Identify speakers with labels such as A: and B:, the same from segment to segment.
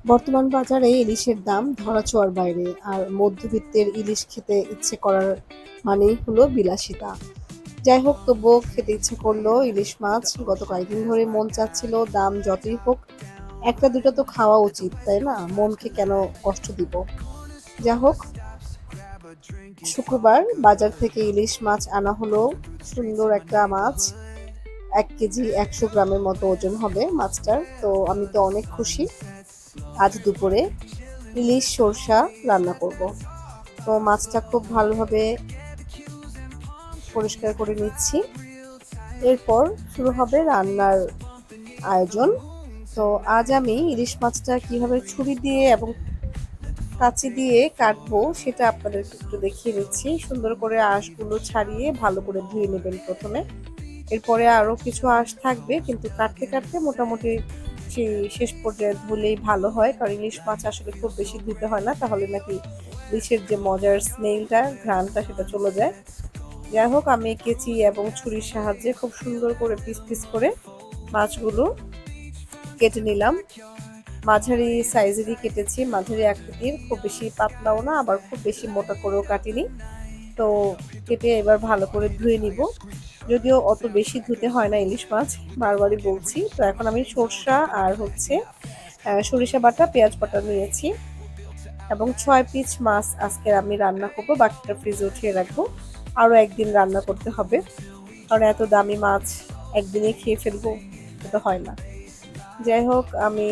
A: বর্তমান বাজারে ইলিশের দাম ধরাছোঁয়ার বাইরে, আর মধ্যবিত্তের ইলিশ খেতে ইচ্ছে করার মানেই হলো বিলাসিতা। যাই হোক, তবুও খেতে ইচ্ছে করলো ইলিশ মাছ। গত কয়েকদিন ধরে মন চাচ্ছিল, দাম যতই হোক একটা দুটো তো খাওয়া উচিত, তাই না? মনকে কেন কষ্ট দিব। যা হোক, শুক্রবার বাজার থেকে ইলিশ মাছ আনা হলো। সুন্দর একটা মাছ, 1 কেজি 100 গ্রামের মতো ওজন হবে মাছটার। তো আমি তো অনেক খুশি। আজ দুপুরে ইলিশ সরষা রান্না করব। তো মাছটা খুব ভালোভাবে পরিষ্কার করে নিচ্ছি। এরপর শুরু হবে রান্নার আয়োজন। তো আজ আমি ইলিশ মাছটা কিভাবে ছুরি দিয়ে এবং কাঁচি দিয়ে কাটবো সেটা আপনাদেরকে একটু দেখিয়ে দিচ্ছি। সুন্দর করে আঁশগুলো ছাড়িয়ে ভালো করে ধুয়ে নেবেন প্রথমে। এরপরে আরো কিছু আঁশ থাকবে, কিন্তু কাটতে কাটতে মোটামুটি সেই শেষ পর্যায়ে ধুলেই ভালো হয়, কারণ ইলিশ মাছ আসলে খুব বেশি ধুতে হয় না, তাহলে নাকি ইলিশের যে মজার স্মেলটা, ঘ্রাণটা সেটা চলে যায়। যাই হোক, আমি কেচি এবং ছুরির সাহায্যে খুব সুন্দর করে পিস পিস করে মাছগুলো কেটে নিলাম। মাঝারি সাইজেরই কেটেছি, মাঝারি আকৃতির, খুব বেশি পাতলাও না আবার খুব বেশি মোটা করেও কাটিনি। তো কেটে এবার ভালো করে ধুয়ে নিব। যদিও অত বেশি ধুতে হয় না ইলিশ মাছ, বারবারই বলছি। তো এখন আমি সরষা আর হচ্ছে সরিষা বাটা, পেঁয়াজ বাটা নিয়েছি এবং 6 পিস মাছ আজকে আমি রান্না করব। বাকিটা ফ্রিজে উঠিয়ে রাখবো, আরও একদিন রান্না করতে হবে, কারণ এত দামি মাছ একদিনে খেয়ে ফেলবো, এটা হয় না। যাই হোক, আমি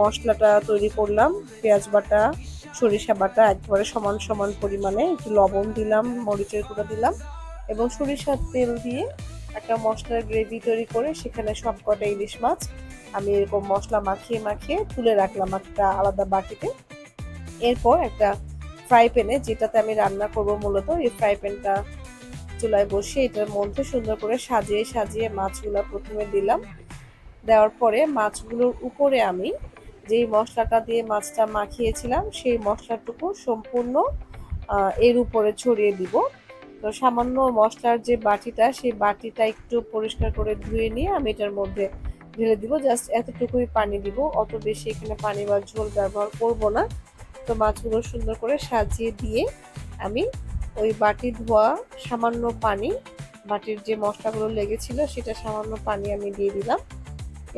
A: মশলাটা তৈরি করলাম। পেঁয়াজ বাটা, সরিষা বাটা একেবারে সমান সমান পরিমাণে, একটু লবণ দিলাম, মরিচের গুঁড়ো দিলাম এবং সরিষার তেল দিয়ে একটা মশলার গ্রেভি তৈরি করে সেখানে সব কটা ইলিশ মাছ আমি এরকম মশলা মাখিয়ে মাখিয়ে তুলে রাখলাম একটা আলাদা বাটিতে। এরপর একটা ফ্রাই প্যানে, যেটাতে আমি রান্না করব মূলত, এই ফ্রাই প্যানটা চুলায় বসিয়ে এটার মধ্যে সুন্দর করে সাজিয়ে সাজিয়ে মাছগুলো প্রথমে দিলাম। দেওয়ার পরে মাছগুলোর উপরে আমি যেই মশলাটা দিয়ে মাছটা মাখিয়েছিলাম সেই মশলাটুকু সম্পূর্ণ এর উপরে ছড়িয়ে দিব। তো সামান্য মশলার যে বাটিটা, সেই বাটিটা একটু পরিষ্কার করে ধুয়ে নিয়ে আমি এটার মধ্যে ঢেলে দিব। জাস্ট এতটুকুই পানি দিব, অত বেশি এখানে পানি বা ঝোল ব্যবহার করব না। তো মাছগুলো সুন্দর করে সাজিয়ে দিয়ে আমি ওই বাটি ধোয়া সামান্য পানি, বাটির যে মশলাগুলো লেগেছিল সেটা সামান্য পানি আমি দিয়ে দিলাম।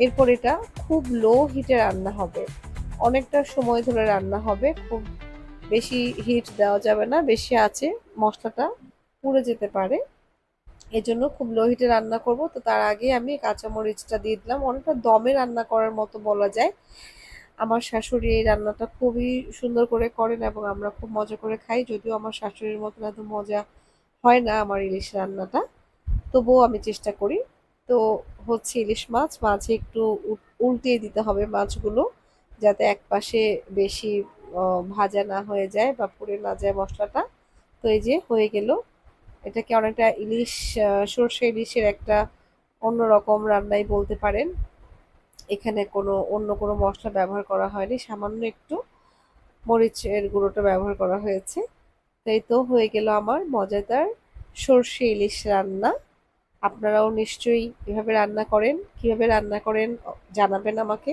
A: এরপর এটা খুব লো হিটে রান্না হবে, অনেকটা সময় ধরে রান্না হবে। খুব বেশি হিট দেওয়া যাবে না, বেশি আছে মশলাটা পুড়ে যেতে পারে। এজন্য খুব লো হিটে রান্না করব। তো তার আগে আমি কাঁচামরিচটা দিয়ে দিলাম, অনেকটা দমে রান্না করার মতো বলা যায়। আমার শাশুড়ি এই রান্নাটা খুবই সুন্দর করে করেন এবং আমরা খুব মজা করে খাই। যদিও আমার শাশুড়ির মতন এত মজা হয় না আমার ইলিশ রান্নাটা, তবুও আমি চেষ্টা করি। তো হচ্ছে ইলিশ মাছ, মাঝে একটু উল্টিয়ে দিতে হবে মাছগুলো, যাতে এক পাশে বেশি ভাজা না হয়ে যায় বা পুড়ে না যায় মশলাটা। তো এই যে হয়ে গেল। এটাকে অনেকটা ইলিশ, সর্ষে ইলিশের একটা অন্যরকম রান্নাই বলতে পারেন। এখানে অন্য কোনো মশলা ব্যবহার করা হয়নি, সামান্য একটু মরিচের গুঁড়োটা ব্যবহার করা হয়েছে। তাই তো হয়ে গেল আমার মজাদার সর্ষে ইলিশ রান্না। আপনারাও নিশ্চয়ই এভাবে রান্না করেন, কিভাবে রান্না করেন জানাবেন আমাকে।